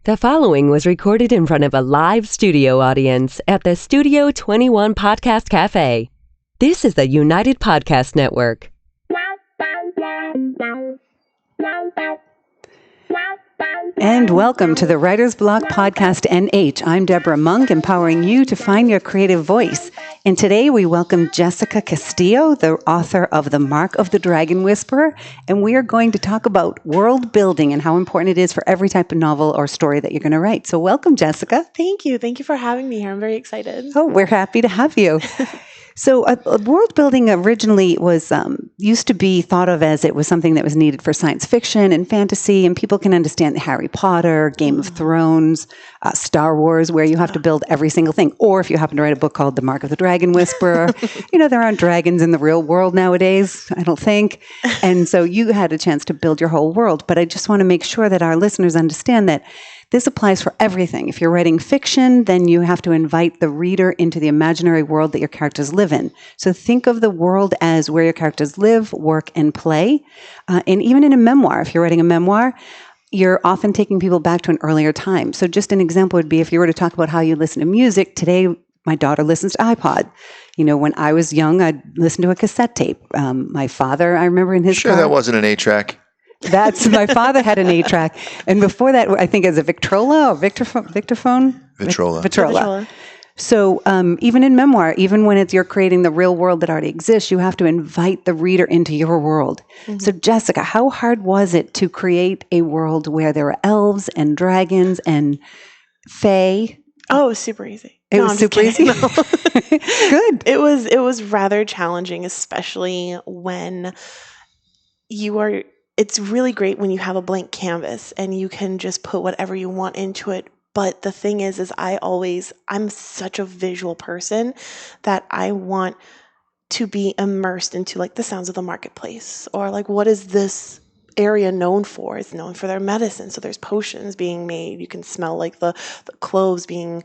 The following was recorded in front of a live studio audience at the Studio 21 Podcast Café. This is the United Podcast Network. And welcome to the Writer's Block Podcast NH. I'm Deborah Monk, empowering you to find your creative voice. And today we welcome Jessica Castillo, the author of The Mark of the Dragon Whisperer. And we are going to talk about world building and how important it is for every type of novel or story that you're going to write. So welcome, Jessica. Thank you. Thank you for having me here. I'm very excited. Oh, we're happy to have you. So world building originally was used to be thought of as it was something that was needed for science fiction and fantasy, and people can understand Harry Potter, Game of Thrones, Star Wars, where you have to build every single thing. Or if you happen to write a book called The Mark of the Dragon Whisperer, there aren't dragons in the real world nowadays, I don't think. And so you had a chance to build your whole world. But I just want to make sure that our listeners understand that this applies for everything. If you're writing fiction, then you have to invite the reader into the imaginary world that your characters live in. So think of the world as where your characters live, work, and play. And even in a memoir, if you're writing a memoir, you're often taking people back to an earlier time. So just an example would be if you were to talk about how you listen to music. Today, my daughter listens to iPod. When I was young, I'd listen to a cassette tape. My father, I remember in his car. That wasn't an 8-track. My father had an 8-track. And before that, I think it was a Victrola or Victrophone? Victrola. So even in memoir, even when you're creating the real world that already exists, you have to invite the reader into your world. Mm-hmm. So Jessica, how hard was it to create a world where there were elves and dragons and fae? Oh, it was super easy. It was super easy? No. Good. It was rather challenging, especially when it's really great when you have a blank canvas and you can just put whatever you want into it. But the thing is I'm such a visual person that I want to be immersed into like the sounds of the marketplace, or like, what is this area known for? It's known for their medicine. So there's potions being made. You can smell like the cloves being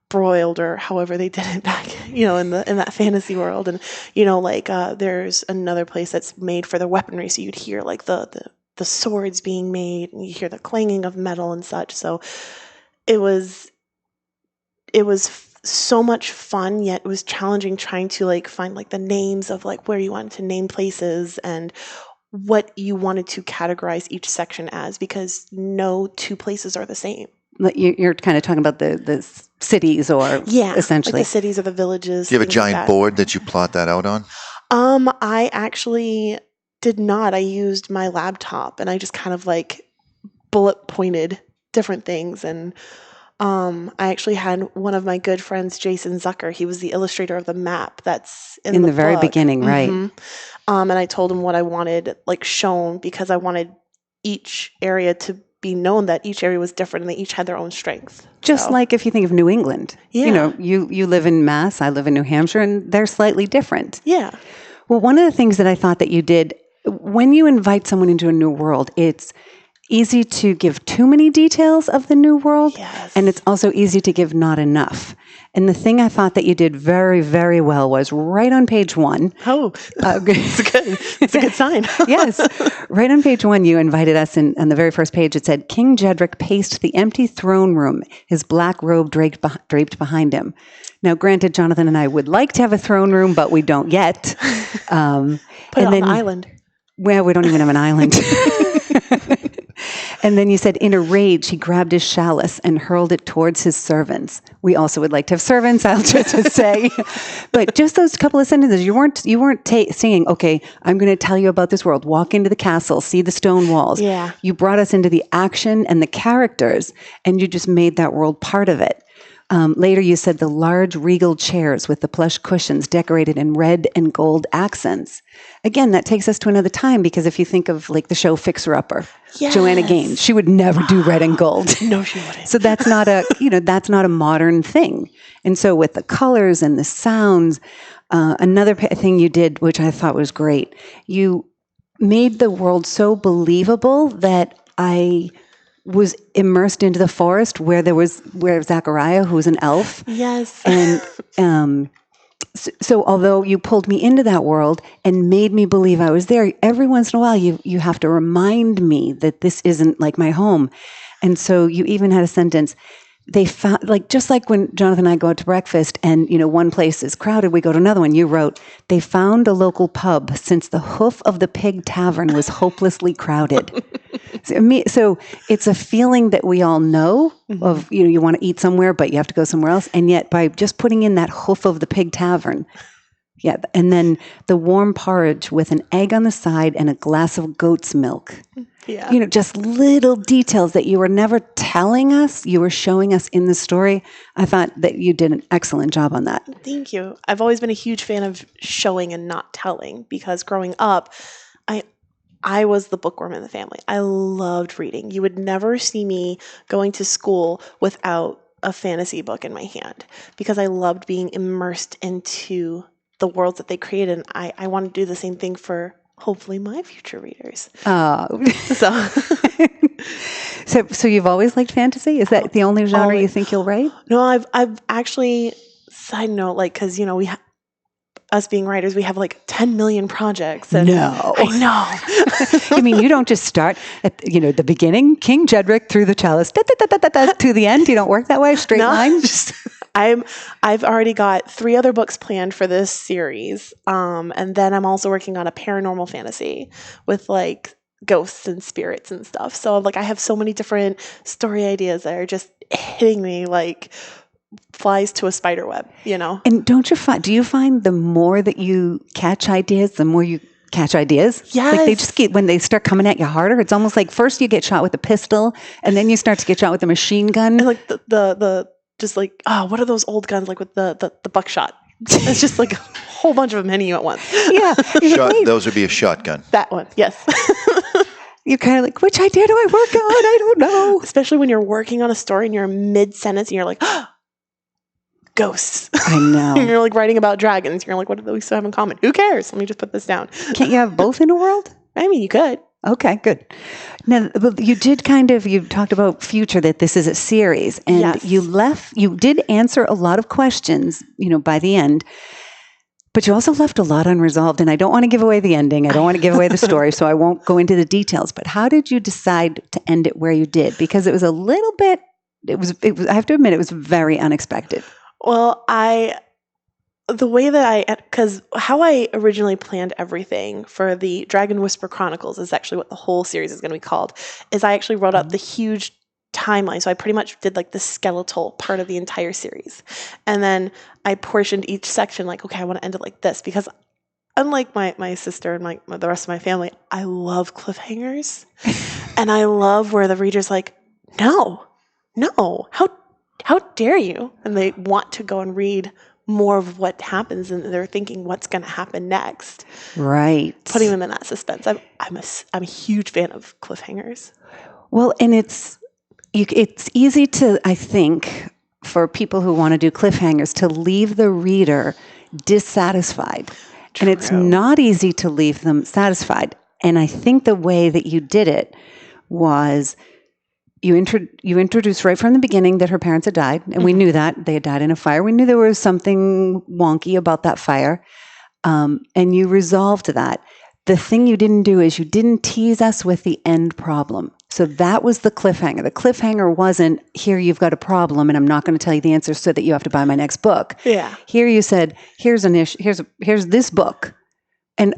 broiled or however they did it back, in that fantasy world. And, there's another place that's made for the weaponry. So you'd hear like the swords being made, and you hear the clanging of metal and such. So it was so much fun, yet it was challenging trying to like find like the names of like where you wanted to name places and what you wanted to categorize each section as, because no two places are the same. You're kind of talking about the cities, or essentially like the cities or the villages. Do you have a giant board that you plot that out on? I actually did not. I used my laptop and I just kind of like bullet pointed different things. And I actually had one of my good friends, Jason Zucker. He was the illustrator of the map that's in the very beginning, right? Mm-hmm. And I told him what I wanted like shown, because I wanted each area to be known that each area was different and they each had their own strength. Just like if you think of New England, you live in Mass, I live in New Hampshire, and they're slightly different. Yeah. Well, one of the things that I thought that you did when you invite someone into a new world, it's easy to give too many details of the new world. Yes. And it's also easy to give not enough. And the thing I thought that you did very, very well was right on page 1. Oh, it's good. It's a good sign. Yes. Right on page 1, you invited us in. On the very first page, it said, King Jedrick paced the empty throne room, his black robe draped behind him. Now, granted, Jonathan and I would like to have a throne room, but we don't yet. Put it on an island. Well, we don't even have an island. And then you said, in a rage, he grabbed his chalice and hurled it towards his servants. We also would like to have servants, I'll just say. But just those couple of sentences, you weren't saying, okay, I'm going to tell you about this world. Walk into the castle, see the stone walls. Yeah. You brought us into the action and the characters, and you just made that world part of it. Later, you said the large regal chairs with the plush cushions decorated in red and gold accents. Again, that takes us to another time, because if you think of like the show Fixer Upper, yes. Joanna Gaines, she would never do red and gold. No, she wouldn't. So that's not a modern thing. And so with the colors and the sounds, another thing you did, which I thought was great, you made the world so believable that I was immersed into the forest where Zachariah, who was an elf. Yes. And so although you pulled me into that world and made me believe I was there, every once in a while you have to remind me that this isn't like my home. And so you even had a sentence, they found, like, just like when Jonathan and I go out to breakfast and, one place is crowded, we go to another one. You wrote, they found a local pub since the hoof of the pig tavern was hopelessly crowded. So it's a feeling that we all know of, you want to eat somewhere, but you have to go somewhere else. And yet by just putting in that hoof of the pig tavern, yeah, and then the warm porridge with an egg on the side and a glass of goat's milk. Yeah. Just little details that you were never telling us, you were showing us in the story. I thought that you did an excellent job on that. Thank you. I've always been a huge fan of showing and not telling, because growing up, I was the bookworm in the family. I loved reading. You would never see me going to school without a fantasy book in my hand, because I loved being immersed into the worlds that they created. And I want to do the same thing for hopefully my future readers. Oh. So you've always liked fantasy? Is that the only genre you think you'll write? No, I've actually, side note, because, us being writers, we have 10 million projects. And no. I know. I mean, you don't just start at, the beginning, King Jedrick through the chalice, to the end. You don't work that way, straight line? I've already got 3 other books planned for this series. And then I'm also working on a paranormal fantasy with ghosts and spirits and stuff. So I have so many different story ideas that are just hitting me like flies to a spider web, And do you find the more that you catch ideas, the more you catch ideas? Yes. They just when they start coming at you harder, it's almost like first you get shot with a pistol and then you start to get shot with a machine gun. And what are those old guns with the buckshot? It's just a whole bunch of them hitting you at once. Yeah. Those would be a shotgun. That one, yes. You're kind of which idea do I work on? I don't know. Especially when you're working on a story and you're mid-sentence and you're ghosts. I know. And you're writing about dragons. You're what do those have in common? Who cares? Let me just put this down. Can't you have both in a world? I mean, you could. Okay, good. Now, you did you talked about future, that this is a series, and yes. You did answer a lot of questions, by the end, but you also left a lot unresolved, and I don't want to give away the ending. I don't want to give away the story, so I won't go into the details, but how did you decide to end it where you did? Because it was a little bit, it was, I have to admit, it was very unexpected. Well, the way that because how I originally planned everything for the Dragon Whisper Chronicles is actually what the whole series is going to be called, is I actually wrote out the huge timeline. So I pretty much did the skeletal part of the entire series. And then I portioned each section okay, I want to end it like this, because unlike my sister and the rest of my family, I love cliffhangers. And I love where the reader's no, how dare you? And they want to go and read more of what happens, and they're thinking what's going to happen next. Right. Putting them in that suspense. I'm a huge fan of cliffhangers. Well, and it's easy to, I think, for people who want to do cliffhangers, to leave the reader dissatisfied. True. And it's not easy to leave them satisfied. And I think the way that you did it was you introduced right from the beginning that her parents had died, and we knew that. They had died in a fire. We knew there was something wonky about that fire, and you resolved that. The thing you didn't do is you didn't tease us with the end problem. So that was the cliffhanger. The cliffhanger wasn't, here you've got a problem and I'm not going to tell you the answer so that you have to buy my next book. Yeah. Here you said, here's an issue, here's this book. And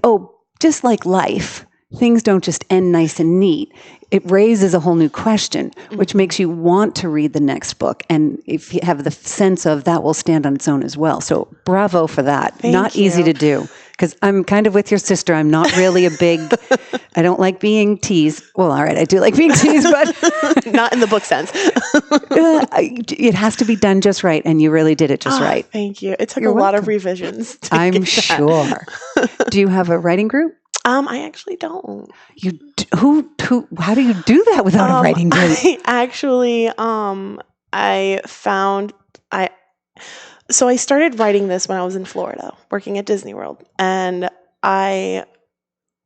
just like life, things don't just end nice and neat. It raises a whole new question, which makes you want to read the next book. And if you have the sense of that will stand on its own as well. So bravo for that. Not easy to do. Because I'm kind of with your sister. I'm not really a big, I don't like being teased. Well, all right, I do like being teased, but not in the book sense. It has to be done just right. And you really did it just right. Thank you. It took a lot of revisions. I'm sure. Do you have a writing group? I actually don't. How do you do that without a writing group? So I started writing this when I was in Florida, working at Disney World, and I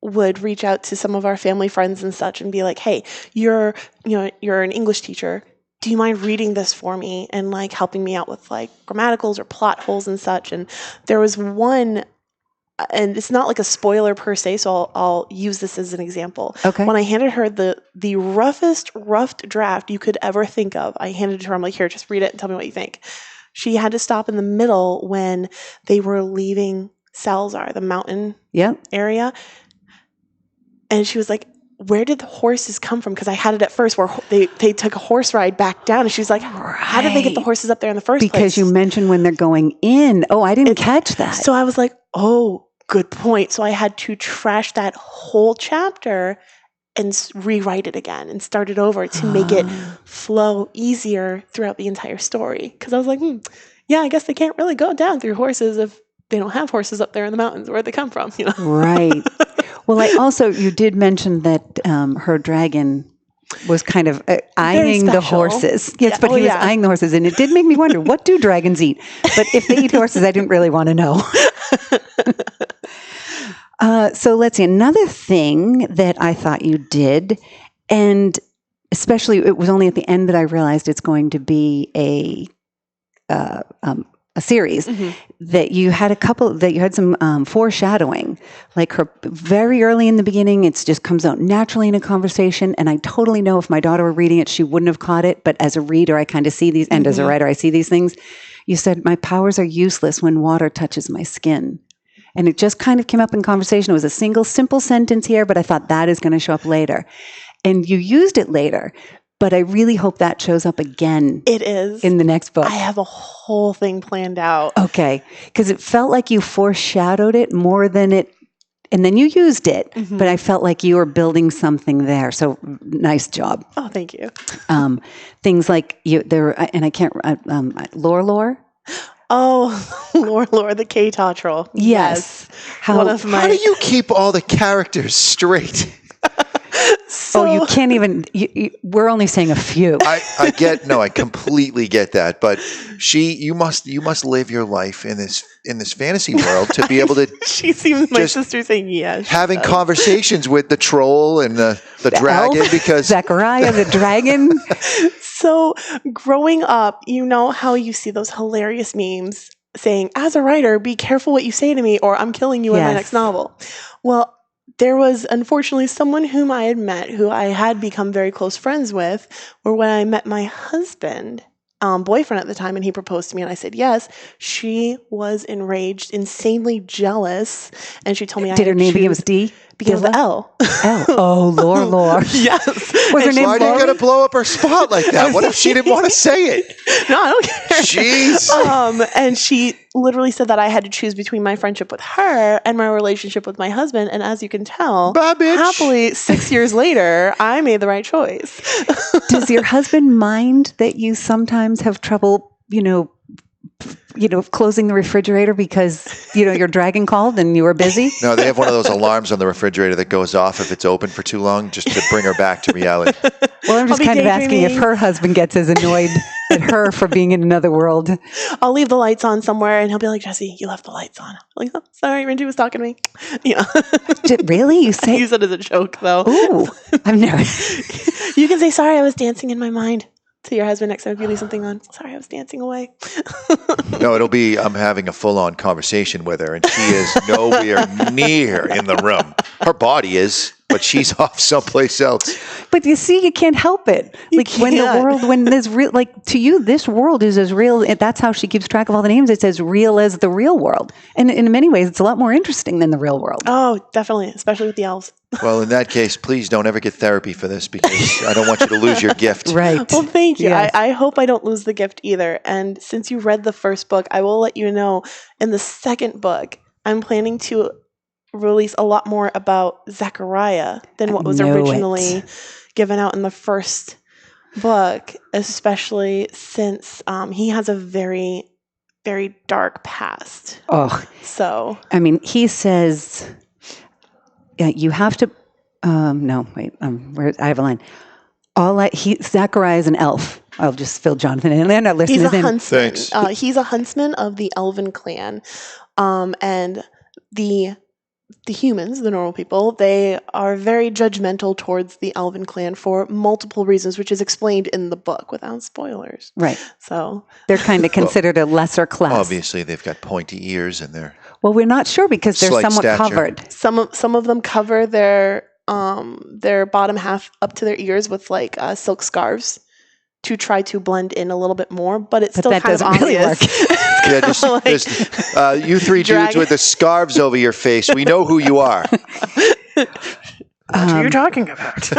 would reach out to some of our family friends and such and be like, "Hey, you're an English teacher. Do you mind reading this for me and helping me out with grammaticals or plot holes and such?" And there was one and it's not like a spoiler per se, so I'll use this as an example. Okay. When I handed her the roughest draft you could ever think of, I handed it to her. I'm like, here, just read it and tell me what you think. She had to stop in the middle when they were leaving Salazar, the mountain area. And she was like, where did the horses come from? Because I had it at first where they took a horse ride back down. And she's like, how did they get the horses up there in the first place? Because you mentioned when they're going in. Oh, I didn't catch that. So I was like, oh, good point. So I had to trash that whole chapter and rewrite it again and start it over to make it flow easier throughout the entire story. Because I was like, yeah, I guess they can't really go down through horses if they don't have horses up there in the mountains. Where'd they come from? You know? Right. Well, you did mention that her dragon was kind of eyeing the horses. Yes, but he was eyeing the horses. And it did make me wonder, what do dragons eat? But if they eat horses, I didn't really want to know. So let's see. Another thing that I thought you did, and especially it was only at the end that I realized it's going to be a series, that you had some foreshadowing, like her very early in the beginning. It just comes out naturally in a conversation. And I totally know if my daughter were reading it, she wouldn't have caught it. But as a reader, I kind of see these, and as a writer, I see these things. You said, my powers are useless when water touches my skin. And it just kind of came up in conversation. It was a simple sentence here, but I thought that is going to show up later. And you used it later. But I really hope that shows up again. It is. In the next book. I have a whole thing planned out. Okay. Because it felt like you foreshadowed it more than it, and then you used it, but I felt like you were building something there. So nice job. Oh, thank you. Things like and I can't, Lore. Oh, Lore, the K-Tottrell. Yes. How do you keep all the characters straight? You can't even, we're only saying a few. I completely get that. But you must live your life in this fantasy world to be able to. She seems my sister saying yes. Having conversations with the troll and the dragon, elf, because Zechariah the dragon. So growing up, you know how you see those hilarious memes saying, as a writer, be careful what you say to me or I'm killing you in my next novel. Well, there was unfortunately someone whom I had met who I had become very close friends with, or when I met my husband, boyfriend at the time, and he proposed to me and I said yes, she was enraged, insanely jealous, and she told me Did her name begin with D? Begins with L. L. Oh, Lore. Yes. Was her name Why do you got to blow up her spot like that? What if she didn't want to say it? No, I don't care. Jeez. And she literally said that I had to choose between my friendship with her and my relationship with my husband. And as you can tell, happily 6 years later, I made the right choice. Does your husband mind that you sometimes have trouble, closing the refrigerator because, your dragon called and you were busy? No, they have one of those alarms on the refrigerator that goes off if it's open for too long, just to bring her back to reality. Well, I'm just kind of asking if her husband gets as annoyed at her for being in another world. I'll leave the lights on somewhere and he'll be like, Jesse, you left the lights on. I'm like, oh, sorry, Renji was talking to me. Yeah. Really? You say? I use it as a joke, though. Ooh, I've never. You can say, sorry, I was dancing in my mind. To your husband next time if you leave something on. Sorry, I was dancing away. No, it'll be I'm having a full-on conversation with her, and she is nowhere near in the room. Her body is, but she's off someplace else. But you see, you can't help it. When there's real, like to you, this world is as real. That's how she keeps track of all the names. It's as real as the real world. And in many ways, it's a lot more interesting than the real world. Oh, definitely. Especially with the elves. Well, in that case, please don't ever get therapy for this because I don't want you to lose your gift. Right. Well, thank you. Yes. I hope I don't lose the gift either. And since you read the first book, I will let you know in the second book, I'm planning to release a lot more about Zechariah than what was originally given out in the first book, especially since he has a very, very dark past. Oh. So. I mean, he says... you have to. No, wait. I have a line. Zechariah is an elf. I'll just fill Jonathan in. They're not listening. He's a huntsman. Thanks. He's a huntsman of the Elven clan, and the humans, the normal people, they are very judgmental towards the Elven clan for multiple reasons, which is explained in the book without spoilers. Right. So they're kind of considered a lesser class. Obviously, they've got pointy ears and they're Well, we're not sure because they're Slight somewhat stature. covered. Some of them cover their bottom half up to their ears with like silk scarves to try to blend in a little bit more, but it's still that kind of doesn't really obvious. Yeah, just, Like, just you three dudes with the scarves over your face. We know who you are. What are you talking about?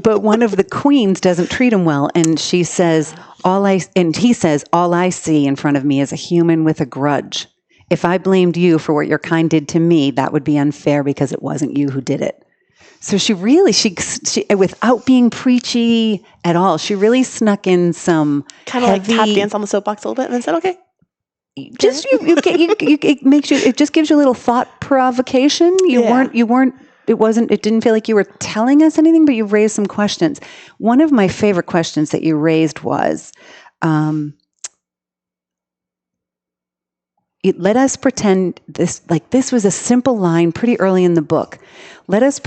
But one of the queens doesn't treat him well, and she says, he says, all I see in front of me is a human with a grudge. If I blamed you for what your kind did to me, that would be unfair because it wasn't you who did it. So she without being preachy at all, she really snuck in some Kind of like tap dance on the soapbox a little bit and then said, okay. Just it just gives you a little thought provocation. It didn't feel like you were telling us anything, but you raised some questions. One of my favorite questions that you raised was, let us pretend this was a simple line pretty early in the book. Let us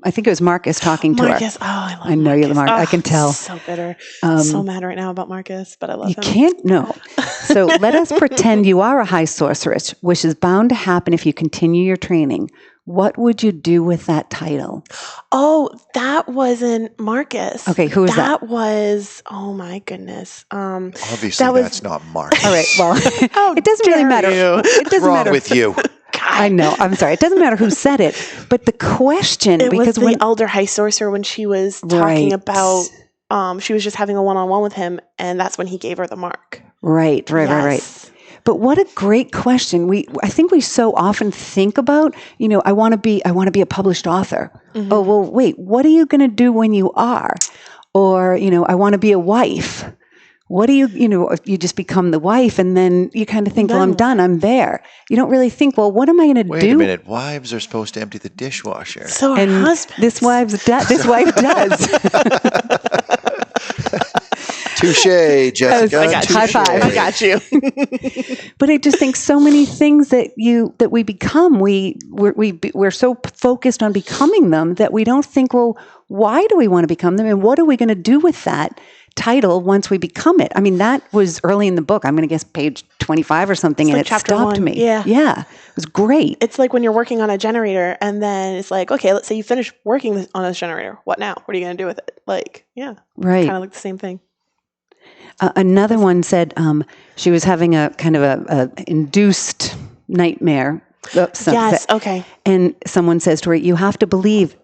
I think it was Marcus talking to her. Marcus, I know Marcus. you're Marcus. I can tell. So bitter. So mad right now about Marcus, but I love him. You can't know. So let us pretend you are a high sorceress, which is bound to happen if you continue your training. What would you do with that title? Oh, that wasn't Marcus. Okay, who is that? That was, oh my goodness. Obviously, that's not Marcus. All right, well, How it doesn't really dare matter. you. It doesn't Wrong matter. with you. I know. I'm sorry. It doesn't matter who said it, but the question, It because was the elder high sorcerer when she was talking about, she was just having a one-on-one with him, and that's when he gave her the mark. Right. Yes. But what a great question. I think we so often think about, I want to be a published author. Mm-hmm. Oh, well, wait, what are you going to do when you are? Or, I want to be a wife. What do you just become the wife and then you kind of think, well, I'm done. I'm there. You don't really think, well, what am I going to do? Wait a minute. Wives are supposed to empty the dishwasher. So And her husband. this wife does. Touche, Jessica. I got you. High five. I got you. But I just think so many things that we become, we're so focused on becoming them that we don't think, well, why do we want to become them, and what are we going to do with that title once we become it? I mean, that was early in the book. I'm going to guess page 25 or something, It's and like it chapter stopped 1. me. Yeah. It was great. It's like when you're working on a generator, and then it's like, okay, let's say you finish working on this generator. What now? What are you going to do with it? Like, yeah. Right. Kind of like the same thing. Another one said she was having a kind of a induced nightmare. Yes. Okay. And someone says to her, you have to believe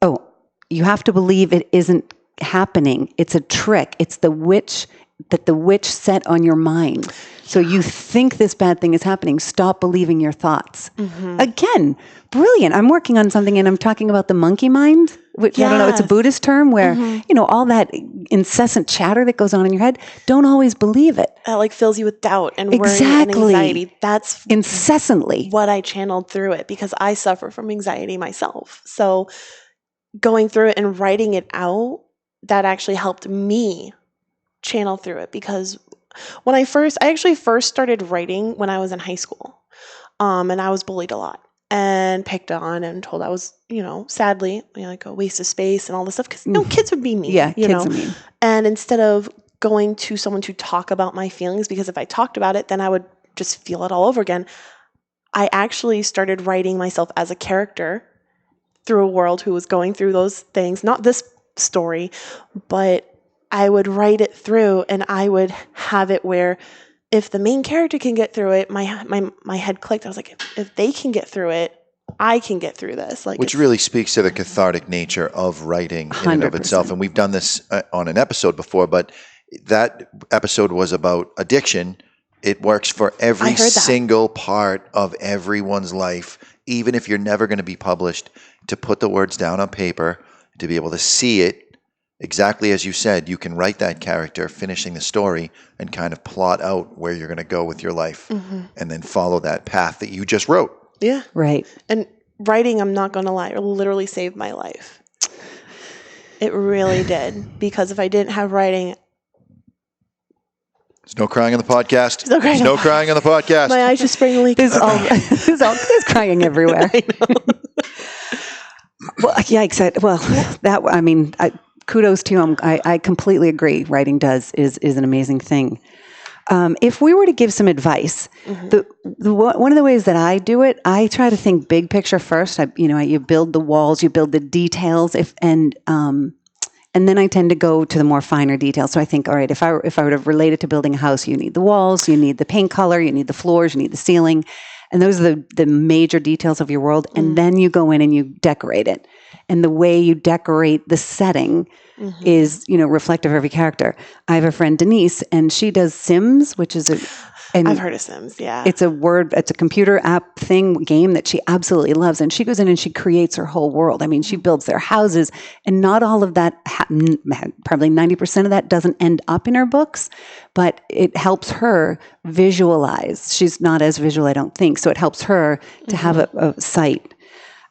it isn't happening. It's a trick. It's the witch set on your mind. So you think this bad thing is happening. Stop believing your thoughts. Mm-hmm. Again, brilliant. I'm working on something and I'm talking about the monkey mind, which I don't know, it's a Buddhist term where, all that incessant chatter that goes on in your head, don't always believe it. That like fills you with doubt and worry and anxiety. That's incessantly what I channeled through it because I suffer from anxiety myself. So going through it and writing it out, that actually helped me channel through it because when I actually first started writing when I was in high school, and I was bullied a lot and picked on and told I was, sadly, like a waste of space and all this stuff because kids would be mean. Yeah, kids are mean. And instead of going to someone to talk about my feelings, because if I talked about it, then I would just feel it all over again. I actually started writing myself as a character through a world who was going through those things. Not this story, but I would write it through and I would have it where if the main character can get through it, my head clicked. I was like, if they can get through it, I can get through this. Which really speaks to the cathartic nature of writing in and of itself. And we've done this on an episode before, but that episode was about addiction. It works for every single part of everyone's life, even if you're never going to be published, to put the words down on paper, to be able to see it. Exactly as you said, you can write that character finishing the story and kind of plot out where you're going to go with your life and then follow that path that you just wrote. Yeah. Right. And writing, I'm not going to lie, literally saved my life. It really did. Because if I didn't have writing... There's no crying on the podcast. There's no crying on the podcast. My eyes just sprang a leak. There's crying everywhere. I know. Well, yikes. kudos to you. I completely agree. Writing is an amazing thing. If we were to give some advice, one of the ways that I do it, I try to think big picture first. You build the walls, you build the details, and then I tend to go to the more finer details. So I think, all right, if I were to relate it to building a house, you need the walls, you need the paint color, you need the floors, you need the ceiling. And those are the major details of your world. And then you go in and you decorate it. And the way you decorate the setting is, reflective of every character. I have a friend, Denise, and she does Sims, which is I've heard of Sims, yeah. It's a computer app game that she absolutely loves. And she goes in and she creates her whole world. I mean, she builds their houses, and not all of that, probably 90% of that doesn't end up in her books, but it helps her visualize. She's not as visual, I don't think. So it helps her to have a site.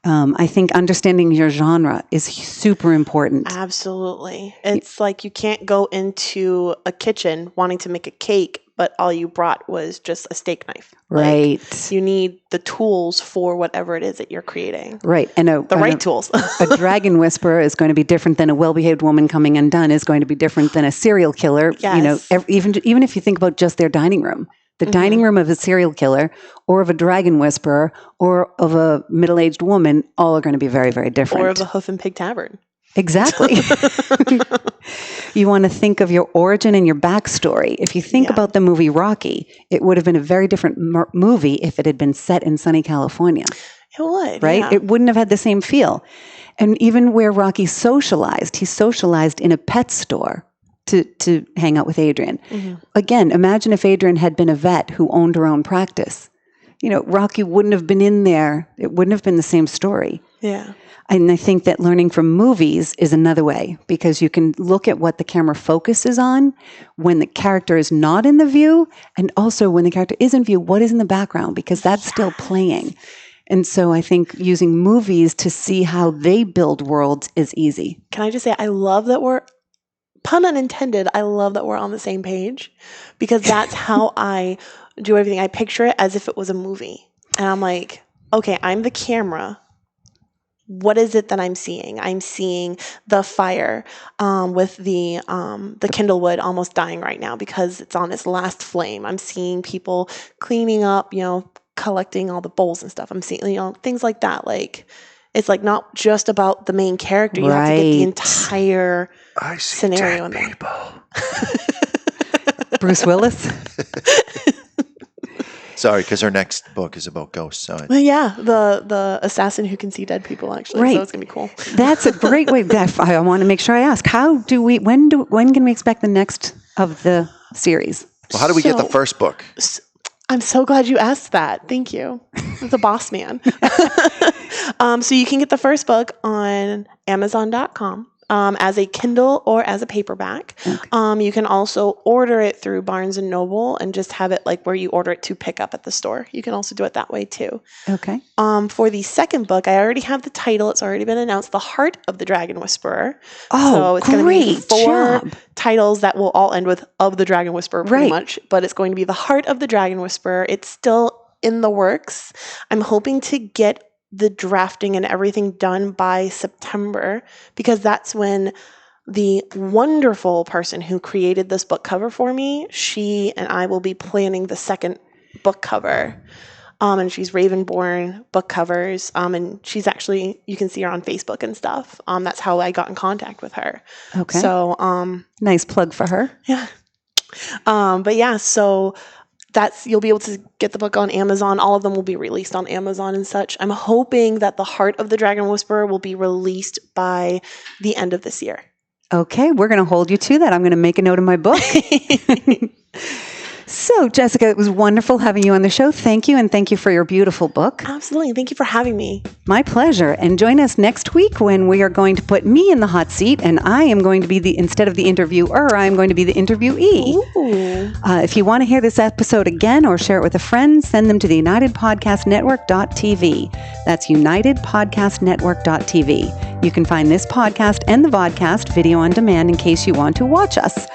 I think understanding your genre is super important. Absolutely. It's like you can't go into a kitchen wanting to make a cake, but all you brought was just a steak knife. Right. Like, you need the tools for whatever it is that you're creating. Right. And the right tools. A dragon whisperer is going to be different than a well-behaved woman coming undone, is going to be different than a serial killer. Yes. Even if you think about just their dining room. The dining room of a serial killer or of a dragon whisperer or of a middle-aged woman, all are going to be very, very different. Or of a hoof and pig tavern. Exactly. You want to think of your origin and your backstory. If you think about the movie Rocky, it would have been a very different movie if it had been set in sunny California. It would, right? Yeah. It wouldn't have had the same feel. And even where Rocky socialized, he socialized in a pet store to hang out with Adrian. Again, imagine if Adrian had been a vet who owned her own practice. Rocky wouldn't have been in there. It wouldn't have been the same story. Yeah. And I think that learning from movies is another way, because you can look at what the camera focuses on when the character is not in the view, and also when the character is in view, what is in the background, because that's still playing. And so I think using movies to see how they build worlds is easy. Can I just say, I love that we're, pun unintended, I love that we're on the same page, because that's how I do everything. I picture it as if it was a movie. And I'm like, okay, I'm the camera. What is it that I'm seeing? I'm seeing the fire with the kindlewood almost dying right now because it's on its last flame. I'm seeing people cleaning up, collecting all the bowls and stuff. I'm seeing, things like that. Like, it's like not just about the main character. You have to get the entire scenario in there. People. Bruce Willis? Sorry, because our next book is about ghosts. So well, yeah, the assassin who can see dead people, actually. Right. So it's gonna be cool. That's a great way. I want to make sure I ask. When can we expect the next of the series? Well, how do we get the first book? I'm so glad you asked that. Thank you. The boss man. So you can get the first book on Amazon.com. As a Kindle or as a paperback. Okay. You can also order it through Barnes & Noble and just have it like where you order it to pick up at the store. You can also do it that way too. Okay. For the second book, I already have the title. It's already been announced, The Heart of the Dragon Whisperer. Oh, so it's going to be 4 job. titles that will all end with Of the Dragon Whisperer pretty much. But it's going to be The Heart of the Dragon Whisperer. It's still in the works. I'm hoping to get the drafting and everything done by September, because that's when the wonderful person who created this book cover for me, she and I will be planning the second book cover. And she's Ravenborn book covers. And she's actually, you can see her on Facebook and stuff. That's how I got in contact with her. Okay. So, nice plug for her. Yeah. But yeah, so you'll be able to get the book on Amazon. All of them will be released on Amazon and such. I'm hoping that The Heart of the Dragon Whisperer will be released by the end of this year. Okay, we're going to hold you to that. I'm going to make a note in my book. So, Jessica, it was wonderful having you on the show. Thank you, and thank you for your beautiful book. Absolutely. Thank you for having me. My pleasure. And join us next week when we are going to put me in the hot seat, and I am going to be instead of the interviewer, I'm going to be the interviewee. Ooh. If you want to hear this episode again or share it with a friend, send them to the UnitedPodcastNetwork.tv. That's UnitedPodcastNetwork.tv. You can find this podcast and the vodcast video on demand in case you want to watch us.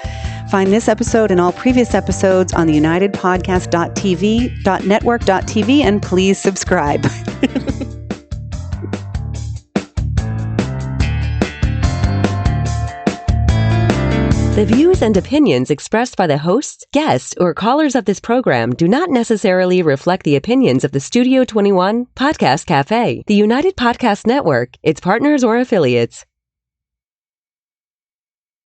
Find this episode and all previous episodes on the UnitedPodcast.network.tv, and please subscribe. The views and opinions expressed by the hosts, guests, or callers of this program do not necessarily reflect the opinions of the Studio 21 Podcast Café, the United Podcast Network, its partners, or affiliates.